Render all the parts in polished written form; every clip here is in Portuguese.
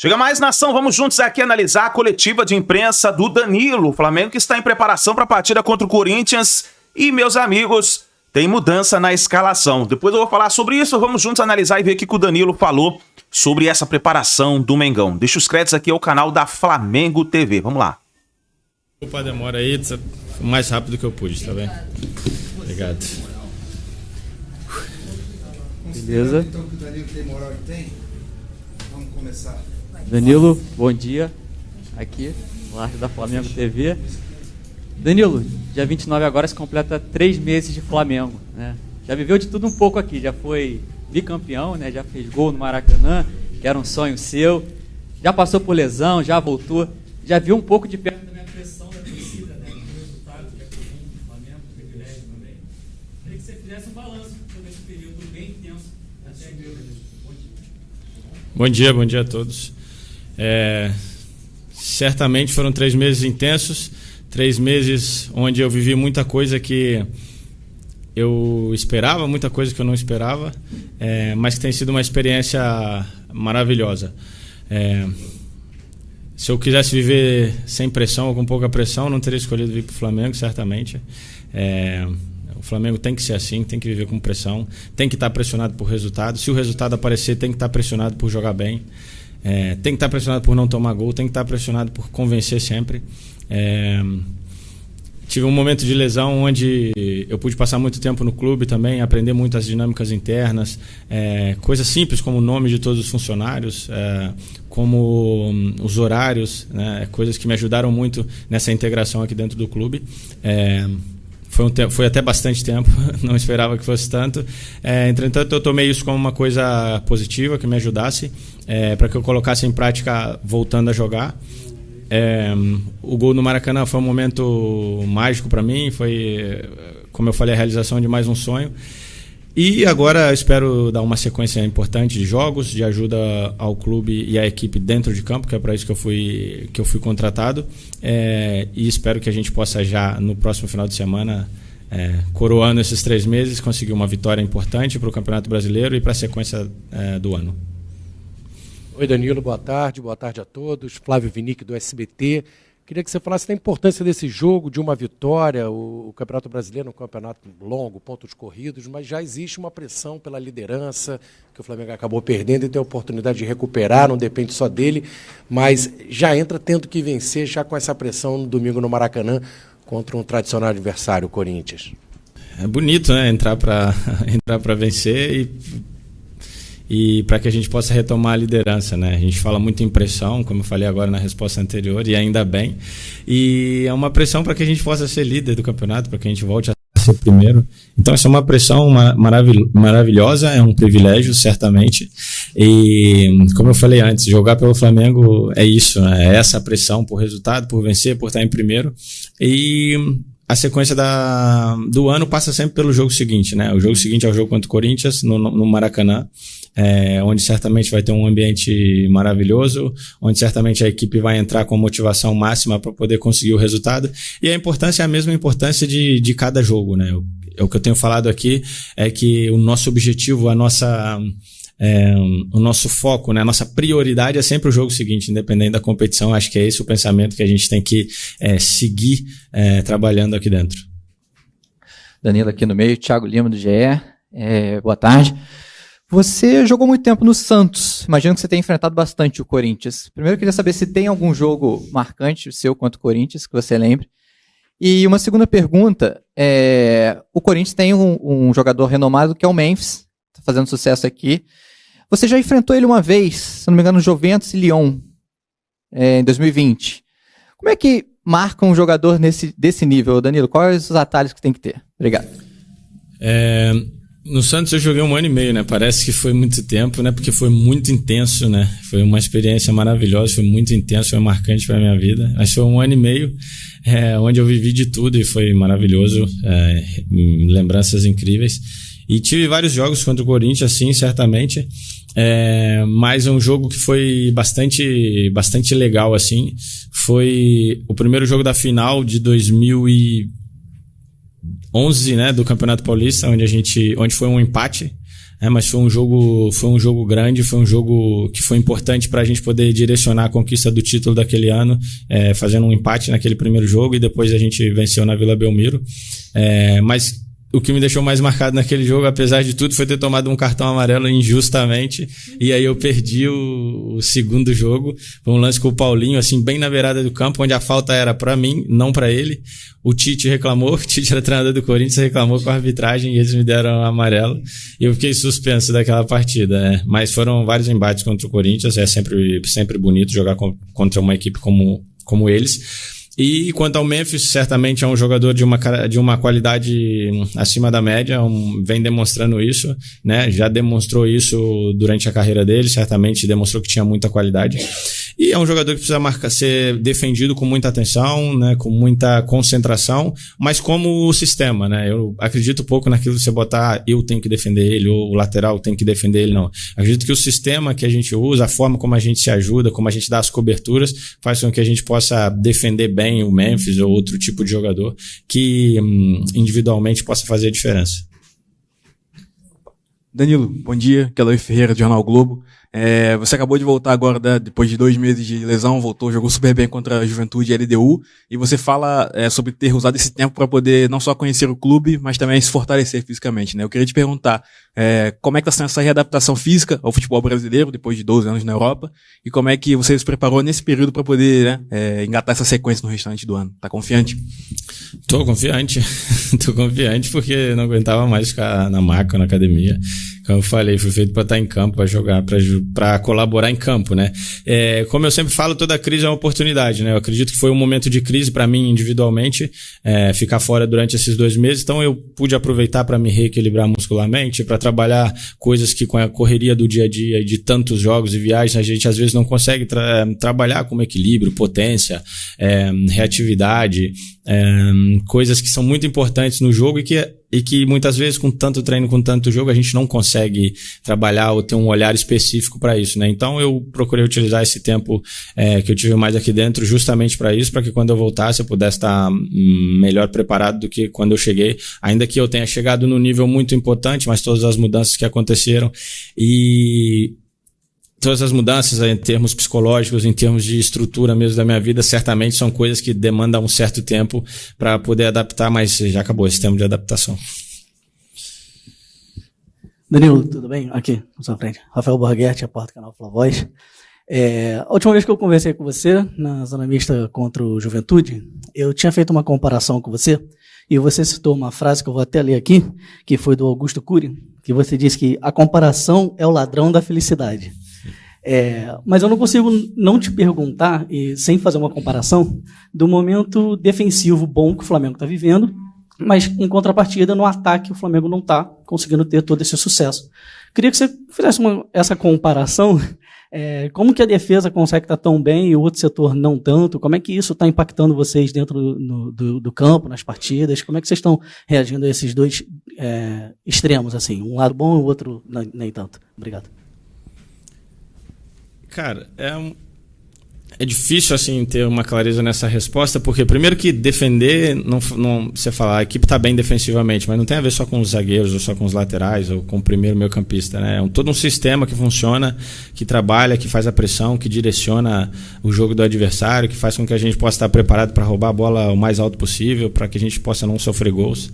Chega mais, nação, vamos juntos aqui analisar a coletiva de imprensa do Danilo. O Flamengo que está em preparação para a partida contra o Corinthians. E, meus amigos, tem mudança na escalação. Depois eu vou falar sobre isso, vamos juntos analisar e ver o que o Danilo falou sobre essa preparação do Mengão. Deixa os créditos aqui ao canal da Flamengo TV, vamos lá. Desculpa a demora aí, o mais rápido que eu pude, tá bem? Obrigado. Beleza. Então que o Danilo tem moral que tem, vamos começar. Danilo, bom dia. Aqui, live da Flamengo TV. Danilo, dia 29 agora se completa 3 meses de Flamengo, né? Já viveu de tudo um pouco aqui, já foi bicampeão, né? Já fez gol no Maracanã, que era um sonho seu. Já passou por lesão, já voltou. Já viu um pouco de perto também a pressão da torcida, né? Do resultado que é comum do Flamengo, do privilégio também. Queria que você fizesse um balanço sobre esse período bem intenso até aqui. Bom dia a todos. Certamente foram 3 meses intensos, 3 meses onde eu vivi muita coisa que eu esperava, muita coisa que eu não esperava, mas que tem sido uma experiência maravilhosa. Se eu quisesse viver sem pressão ou com pouca pressão, não teria escolhido vir para o Flamengo, certamente. O Flamengo tem que ser assim, tem que viver com pressão, tem que estar pressionado por resultado. Se o resultado aparecer, tem que estar pressionado por jogar bem. Tem que estar pressionado por não tomar gol, tem que estar pressionado por convencer sempre. Tive um momento de lesão onde eu pude passar muito tempo no clube também, aprender muito as dinâmicas internas, coisas simples como o nome de todos os funcionários, como os horários, né, coisas que me ajudaram muito nessa integração aqui dentro do clube. Foi até bastante tempo, não esperava que fosse tanto. Entretanto, eu tomei isso como uma coisa positiva, que me ajudasse, para que eu colocasse em prática voltando a jogar. O gol no Maracanã foi um momento mágico para mim, foi, como eu falei, a realização de mais um sonho. E agora espero dar uma sequência importante de jogos, de ajuda ao clube e à equipe dentro de campo, que é para isso que eu fui contratado. E espero que a gente possa já, no próximo final de semana, coroando esses 3 meses, conseguir uma vitória importante para o Campeonato Brasileiro e para a sequência do ano. Oi, Danilo, boa tarde a todos. Flávio Vinick, do SBT. Queria que você falasse da importância desse jogo, de uma vitória. O Campeonato Brasileiro é um campeonato longo, pontos corridos, mas já existe uma pressão pela liderança, que o Flamengo acabou perdendo e tem a oportunidade de recuperar, não depende só dele, mas já entra tendo que vencer, já com essa pressão no domingo no Maracanã, contra um tradicional adversário, o Corinthians. É bonito, né? Entrar para vencer e para que a gente possa retomar a liderança, né? A gente fala muito em pressão, como eu falei agora na resposta anterior, e ainda bem. E é uma pressão para que a gente possa ser líder do campeonato, para que a gente volte a ser primeiro. Então essa é uma pressão maravilhosa, é um privilégio, certamente. E como eu falei antes, jogar pelo Flamengo é isso, né? É essa pressão por resultado, por vencer, por estar em primeiro. E a sequência do ano passa sempre pelo jogo seguinte, né? O jogo seguinte é o jogo contra o Corinthians, no Maracanã. Onde certamente vai ter um ambiente maravilhoso, onde certamente a equipe vai entrar com motivação máxima para poder conseguir o resultado, e a importância é a mesma importância de cada jogo, né? O que eu tenho falado aqui é que o nosso objetivo, o nosso foco, né? A nossa prioridade é sempre o jogo seguinte, independente da competição. Acho que é esse o pensamento que a gente tem que seguir trabalhando aqui dentro. Danilo aqui no meio, Thiago Lima do GE, boa tarde. Você jogou muito tempo no Santos, imagino que você tenha enfrentado bastante o Corinthians. Primeiro eu queria saber se tem algum jogo marcante seu contra o Corinthians, que você lembre. E uma segunda pergunta, o Corinthians tem um jogador renomado que é o Memphis, está fazendo sucesso aqui. Você já enfrentou ele uma vez, se não me engano, no Juventus e Lyon, em 2020. Como é que marca um jogador desse nível, Danilo? Quais os atalhos que tem que ter? Obrigado. No Santos eu joguei 1 ano e meio, né? Parece que foi muito tempo, né? Porque foi muito intenso, né? Foi uma experiência maravilhosa, foi muito intenso, foi marcante para minha vida. Mas foi 1 ano e meio, onde eu vivi de tudo e foi maravilhoso, lembranças incríveis. E tive vários jogos contra o Corinthians, sim, certamente. Mas um jogo que foi bastante legal, assim, foi o primeiro jogo da final de 2011, né, do Campeonato Paulista, onde foi um empate mas foi um jogo grande, foi um jogo que foi importante para a gente poder direcionar a conquista do título daquele ano, fazendo um empate naquele primeiro jogo e depois a gente venceu na Vila Belmiro. Mas o que me deixou mais marcado naquele jogo, apesar de tudo, foi ter tomado um cartão amarelo injustamente, e aí eu perdi o segundo jogo. Foi um lance com o Paulinho, assim, bem na beirada do campo, onde a falta era para mim, não para ele. O Tite reclamou, o Tite era treinador do Corinthians, reclamou com a arbitragem e eles me deram amarelo. E eu fiquei suspenso daquela partida, Mas foram vários embates contra o Corinthians, é sempre bonito jogar contra uma equipe como eles. E quanto ao Memphis, certamente é um jogador de uma qualidade acima da média, vem demonstrando isso, né? Já demonstrou isso durante a carreira dele, certamente demonstrou que tinha muita qualidade. E é um jogador que precisa ser defendido com muita atenção, né? Com muita concentração, mas como o sistema, né? Eu acredito pouco naquilo que você botar, eu tenho que defender ele, ou o lateral tem que defender ele, não. Acredito que o sistema que a gente usa, a forma como a gente se ajuda, como a gente dá as coberturas, faz com que a gente possa defender bem o Memphis ou outro tipo de jogador que individualmente possa fazer a diferença. Danilo, bom dia. Keloy Ferreira, do Jornal Globo. Você acabou de voltar agora, depois de 2 meses de lesão, jogou super bem contra a Juventude e a LDU, e você fala sobre ter usado esse tempo para poder não só conhecer o clube, mas também se fortalecer fisicamente, né? Eu queria te perguntar, como é que está sendo essa readaptação física ao futebol brasileiro, depois de 12 anos na Europa, e como é que você se preparou nesse período para poder engatar essa sequência no restante do ano? Tá confiante? Tô confiante porque não aguentava mais ficar na maca, na academia. Como eu falei, fui feito para estar em campo, para jogar, para colaborar em campo, né? Como eu sempre falo, toda crise é uma oportunidade, né? Eu acredito que foi um momento de crise para mim individualmente, ficar fora durante esses 2 meses, então eu pude aproveitar para me reequilibrar muscularmente, para trabalhar coisas que com a correria do dia a dia e de tantos jogos e viagens a gente às vezes não consegue trabalhar, como equilíbrio, potência, reatividade, coisas que são muito importantes no jogo e que muitas vezes com tanto treino, com tanto jogo, a gente não consegue trabalhar ou ter um olhar específico para isso, né? Então eu procurei utilizar esse tempo que eu tive mais aqui dentro justamente para isso, para que quando eu voltasse eu pudesse estar melhor preparado do que quando eu cheguei, ainda que eu tenha chegado num nível muito importante, mas todas as mudanças que aconteceram e todas as mudanças em termos psicológicos, em termos de estrutura mesmo da minha vida, certamente são coisas que demandam um certo tempo para poder adaptar, mas já acabou esse tempo de adaptação. Danilo, tudo bem? Aqui, na sua frente. Rafael Borghetti, repórter do canal Fla Voz. A última vez que eu conversei com você, na zona mista contra o Juventude, eu tinha feito uma comparação com você, e você citou uma frase que eu vou até ler aqui, que foi do Augusto Cury, que você disse que a comparação é o ladrão da felicidade. Mas eu não consigo não te perguntar, e sem fazer uma comparação, do momento defensivo bom que o Flamengo está vivendo, mas em contrapartida, no ataque o Flamengo não está conseguindo ter todo esse sucesso. Queria que você fizesse essa comparação, como que a defesa consegue estar tão bem e o outro setor não tanto, como é que isso está impactando vocês dentro do campo, nas partidas, como é que vocês estão reagindo a esses dois extremos, assim, um lado bom e o outro nem tanto. Obrigado. Cara, é difícil assim ter uma clareza nessa resposta, porque primeiro que defender, não você fala, a equipe está bem defensivamente, mas não tem a ver só com os zagueiros, ou só com os laterais, ou com o primeiro meio-campista, né? É todo um sistema que funciona, que trabalha, que faz a pressão, que direciona o jogo do adversário, que faz com que a gente possa estar preparado para roubar a bola o mais alto possível, para que a gente possa não sofrer gols.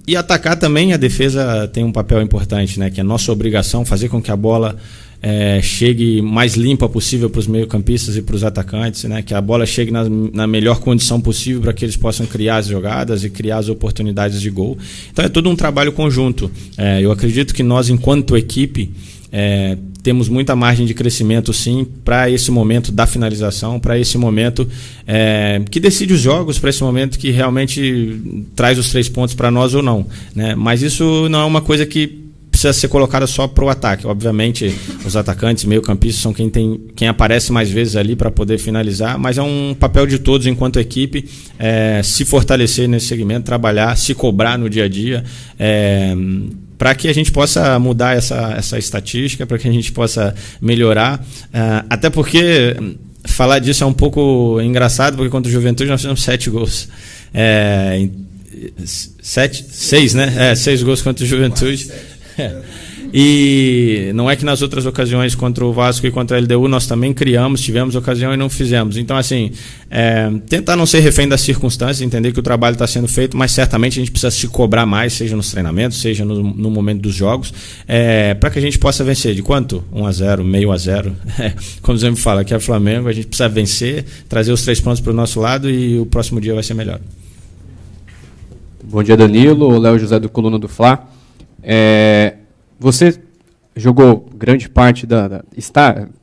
E atacar também, a defesa tem um papel importante, né? Que é nossa obrigação fazer com que a bola chegue mais limpa possível para os meio-campistas e para os atacantes, né? Que a bola chegue na melhor condição possível para que eles possam criar as jogadas e criar as oportunidades de gol. Então é todo um trabalho conjunto. Eu acredito que nós, enquanto equipe, temos muita margem de crescimento, sim, para esse momento da finalização, para esse momento que decide os jogos, para esse momento que realmente traz os 3 pontos para nós ou não, né? Mas isso não é uma coisa que precisa ser colocada só para o ataque. Obviamente, os atacantes, meio-campistas são quem aparece mais vezes ali para poder finalizar, mas é um papel de todos enquanto equipe se fortalecer nesse segmento, trabalhar, se cobrar no dia a dia, para que a gente possa mudar essa estatística, para que a gente possa melhorar, até porque falar disso é um pouco engraçado, porque contra o Juventude nós fizemos 7 gols. 6, né? 6 gols contra o Juventude. E não é que nas outras ocasiões contra o Vasco e contra a LDU nós também criamos, tivemos ocasião e não fizemos. Então, assim, tentar não ser refém das circunstâncias, entender que o trabalho está sendo feito, mas certamente a gente precisa se cobrar mais, seja nos treinamentos, seja no momento dos jogos, para que a gente possa vencer. De quanto? 1-0, meio a 0. Como sempre fala, que é o Flamengo, a gente precisa vencer, trazer os 3 pontos para o nosso lado e o próximo dia vai ser melhor. Bom dia, Danilo. Léo José do Coluna do Fla. Você jogou grande parte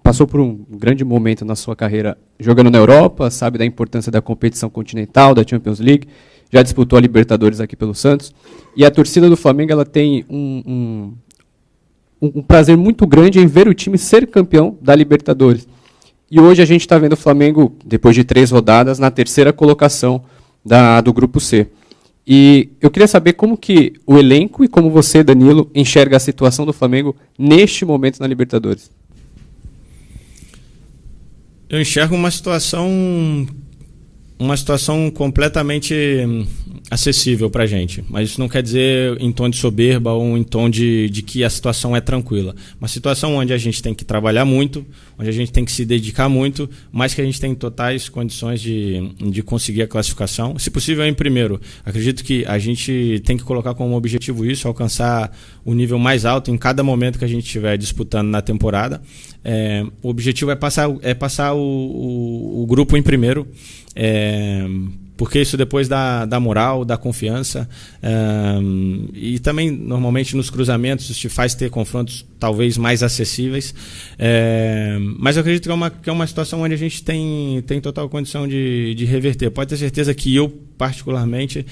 passou por um grande momento na sua carreira jogando na Europa, sabe da importância da competição continental, da Champions League, já disputou a Libertadores aqui pelo Santos, e a torcida do Flamengo ela tem um prazer muito grande em ver o time ser campeão da Libertadores. E hoje a gente está vendo o Flamengo, depois de 3 rodadas, na 3ª colocação do Grupo C. E eu queria saber como que o elenco e como você, Danilo, enxerga a situação do Flamengo neste momento na Libertadores. Eu enxergo uma situação completamente acessível para a gente, mas isso não quer dizer em tom de soberba ou em tom de que a situação é tranquila. Uma situação onde a gente tem que trabalhar muito, onde a gente tem que se dedicar muito, mas que a gente tem totais condições de conseguir a classificação, se possível em primeiro. Acredito que a gente tem que colocar como objetivo isso, alcançar o nível mais alto em cada momento que a gente estiver disputando na temporada. O objetivo é passar o grupo em primeiro, porque isso depois dá moral, dá confiança, e também normalmente nos cruzamentos te faz ter confrontos talvez mais acessíveis, mas eu acredito que é uma situação onde a gente tem total condição de reverter. Pode ter certeza que eu, particularmente,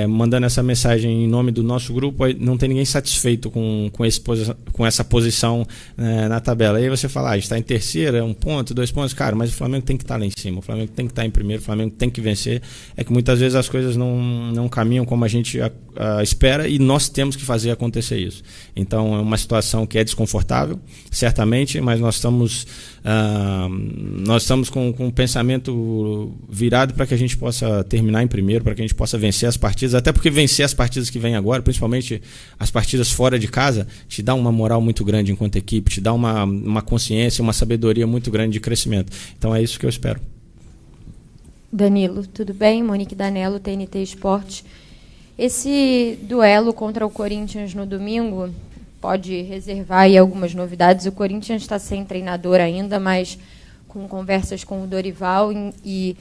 mandando essa mensagem em nome do nosso grupo, não tem ninguém satisfeito com essa posição na tabela. Aí você fala, a gente está em terceira, 1 ponto, 2 pontos, cara, mas o Flamengo tem que estar lá em cima, o Flamengo tem que estar em primeiro, o Flamengo tem que vencer. É que muitas vezes as coisas não caminham como a gente espera e nós temos que fazer acontecer isso. Então é uma situação que é desconfortável, certamente, mas nós estamos com um pensamento virado para que a gente possa terminar em primeiro, para que a gente possa vencer as partidas, até porque vencer as partidas que vêm agora, principalmente as partidas fora de casa, te dá uma moral muito grande enquanto equipe, te dá uma consciência, uma sabedoria muito grande de crescimento. Então é isso que eu espero. Danilo, tudo bem? Monique Danello, TNT Esportes. Esse duelo contra o Corinthians no domingo pode reservar aí algumas novidades. O Corinthians está sem treinador ainda, mas com conversas com o Dorival. E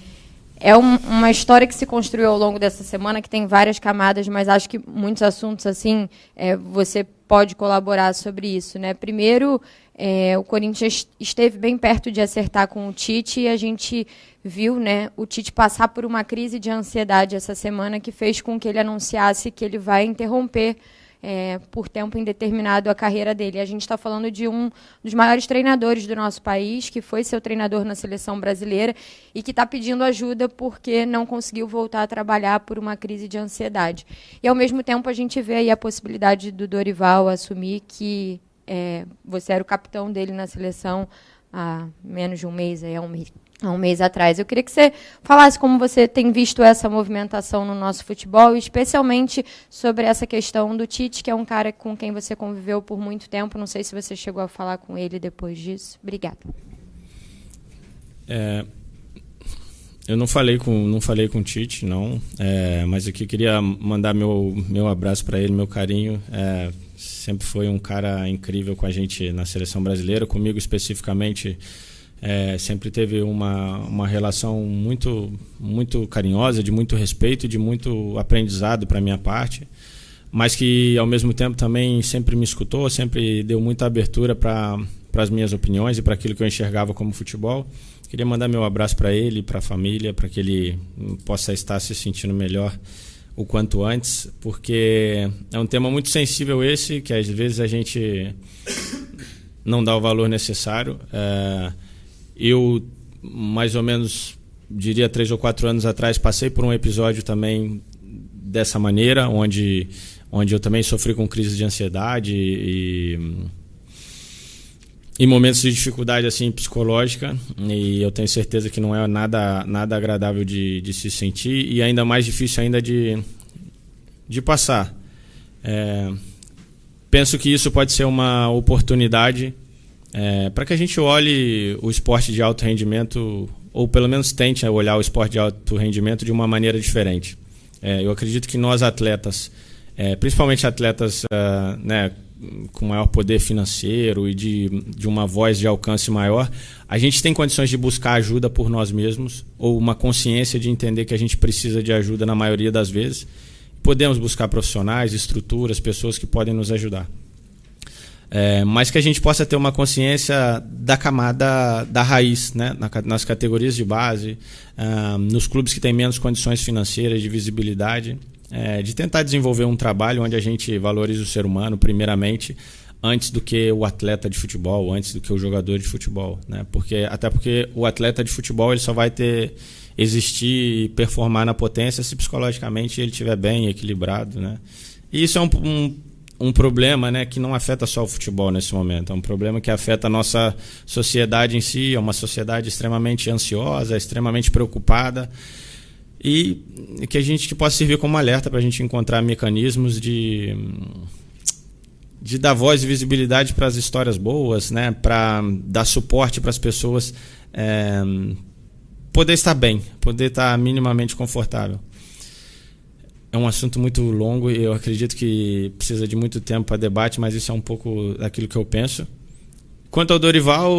é uma história que se construiu ao longo dessa semana, que tem várias camadas, mas acho que muitos assuntos assim você pode colaborar sobre isso, né? Primeiro, o Corinthians esteve bem perto de acertar com o Tite e a gente viu, né, o Tite passar por uma crise de ansiedade essa semana que fez com que ele anunciasse que ele vai interromper por tempo indeterminado a carreira dele. A gente está falando de um dos maiores treinadores do nosso país, que foi seu treinador na seleção brasileira e que está pedindo ajuda porque não conseguiu voltar a trabalhar por uma crise de ansiedade. E, ao mesmo tempo, a gente vê aí a possibilidade do Dorival assumir que você era o capitão dele na seleção há menos de um mês, há um mês atrás. Eu queria que você falasse como você tem visto essa movimentação no nosso futebol, especialmente sobre essa questão do Tite, que é um cara com quem você conviveu por muito tempo. Não sei se você chegou a falar com ele depois disso. Obrigada. Eu não falei com o Tite, não. Mas aqui queria mandar meu abraço para ele, meu carinho. Sempre foi um cara incrível com a gente na seleção brasileira, comigo especificamente. Sempre teve uma relação muito, muito carinhosa, de muito respeito e de muito aprendizado para a minha parte, mas que ao mesmo tempo também sempre me escutou, sempre deu muita abertura para as minhas opiniões e para aquilo que eu enxergava como futebol. Queria mandar meu abraço para ele, para a família, para que ele possa estar se sentindo melhor o quanto antes, porque é um tema muito sensível esse, que às vezes a gente não dá o valor necessário. Eu, mais ou menos, diria 3 ou 4 anos atrás, passei por um episódio também dessa maneira, onde eu também sofri com crise de ansiedade e momentos de dificuldade assim, psicológica, e eu tenho certeza que não é nada agradável de se sentir, e ainda mais difícil ainda de passar. penso que isso pode ser uma oportunidade para que a gente olhe o esporte de alto rendimento, ou pelo menos tente olhar o esporte de alto rendimento de uma maneira diferente. Eu acredito que nós atletas, principalmente atletas né, com maior poder financeiro e de uma voz de alcance maior, a gente tem condições de buscar ajuda por nós mesmos, ou uma consciência de entender que a gente precisa de ajuda na maioria das vezes. Podemos buscar profissionais, estruturas, pessoas que podem nos ajudar. Mas que a gente possa ter uma consciência da camada da raiz, né? Nas categorias de base, nos clubes que têm menos condições financeiras, de visibilidade, de tentar desenvolver um trabalho onde a gente valorize o ser humano, primeiramente, antes do que o atleta de futebol, antes do que o jogador de futebol, né? Até porque o atleta de futebol ele só vai existir e performar na potência se psicologicamente ele estiver bem, equilibrado, né? E isso é um problema, né, que não afeta só o futebol nesse momento, é um problema que afeta a nossa sociedade em si, é uma sociedade extremamente ansiosa, extremamente preocupada, e que a gente possa servir como alerta para a gente encontrar mecanismos de dar voz e visibilidade para as histórias boas, né, para dar suporte para as pessoas poder estar bem, poder estar minimamente confortável. É um assunto muito longo e eu acredito que precisa de muito tempo para debate, mas isso é um pouco daquilo que eu penso. Quanto ao Dorival,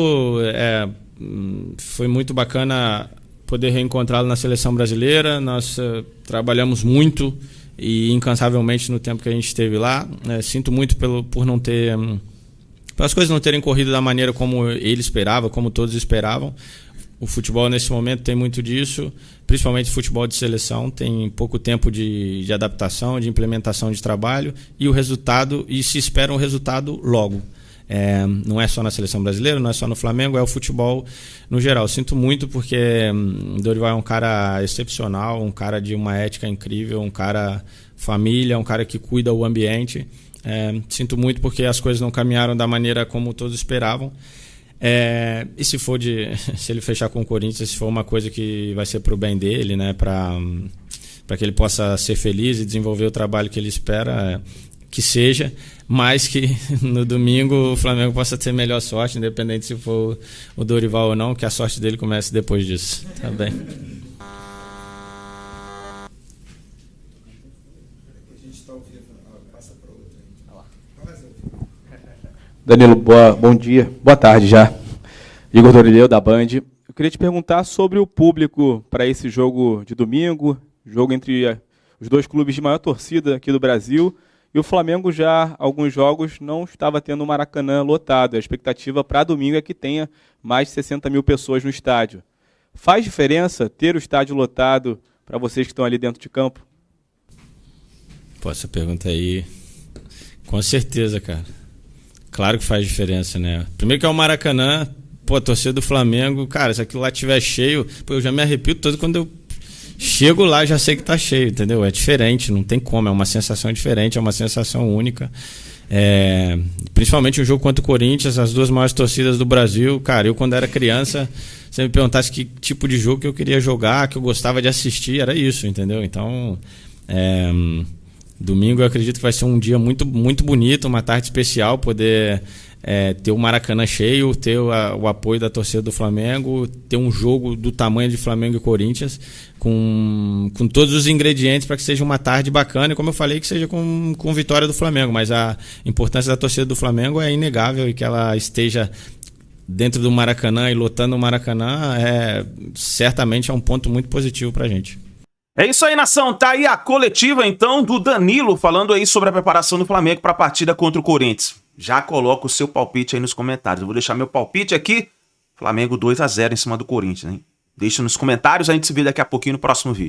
foi muito bacana poder reencontrá-lo na seleção brasileira. Nós trabalhamos muito e incansavelmente no tempo que a gente esteve lá. Sinto muito por não ter... pelas coisas não terem corrido da maneira como ele esperava, como todos esperavam. O futebol, nesse momento, tem muito disso, principalmente o futebol de seleção, tem pouco tempo de adaptação, de implementação de trabalho, e se espera um resultado logo. Não é só na seleção brasileira, não é só no Flamengo, é o futebol no geral. Sinto muito porque Dorival é um cara excepcional, um cara de uma ética incrível, um cara família, um cara que cuida o ambiente. Sinto muito porque as coisas não caminharam da maneira como todos esperavam. E se ele fechar com o Corinthians, se for uma coisa que vai ser para o bem dele, né, para que ele possa ser feliz e desenvolver o trabalho que ele espera, que seja, mas que no domingo o Flamengo possa ter melhor sorte, independente se for o Dorival ou não, que a sorte dele comece depois disso. Tá bem? Danilo, bom dia, boa tarde já. Igor Dorileu, da Band. Eu queria te perguntar sobre o público para esse jogo de domingo, jogo entre os dois clubes de maior torcida aqui do Brasil, e o Flamengo já, alguns jogos, não estava tendo o Maracanã lotado. A expectativa para domingo é que tenha mais de 60 mil pessoas no estádio. Faz diferença ter o estádio lotado para vocês que estão ali dentro de campo? Pô, essa pergunta aí, com certeza, cara. Claro que faz diferença, né? Primeiro que é o Maracanã, a torcida do Flamengo, cara, se aquilo lá estiver cheio, eu já me arrepio todo quando eu chego lá, já sei que tá cheio, entendeu? É diferente, não tem como, é uma sensação diferente, é uma sensação única. Principalmente o jogo contra o Corinthians, as duas maiores torcidas do Brasil, cara, eu quando era criança, se me perguntasse que tipo de jogo que eu queria jogar, que eu gostava de assistir, era isso, entendeu? Então, domingo eu acredito que vai ser um dia muito, muito bonito, uma tarde especial, poder ter o Maracanã cheio, ter o apoio da torcida do Flamengo, ter um jogo do tamanho de Flamengo e Corinthians, com todos os ingredientes para que seja uma tarde bacana, e como eu falei, que seja com vitória do Flamengo, mas a importância da torcida do Flamengo é inegável, e que ela esteja dentro do Maracanã e lotando o Maracanã certamente é um ponto muito positivo para a gente. É isso aí, nação. Tá aí a coletiva, então, do Danilo, falando aí sobre a preparação do Flamengo para a partida contra o Corinthians. Já coloca o seu palpite aí nos comentários. Eu vou deixar meu palpite aqui. Flamengo 2-0 em cima do Corinthians, hein? Deixa nos comentários, a gente se vê daqui a pouquinho no próximo vídeo.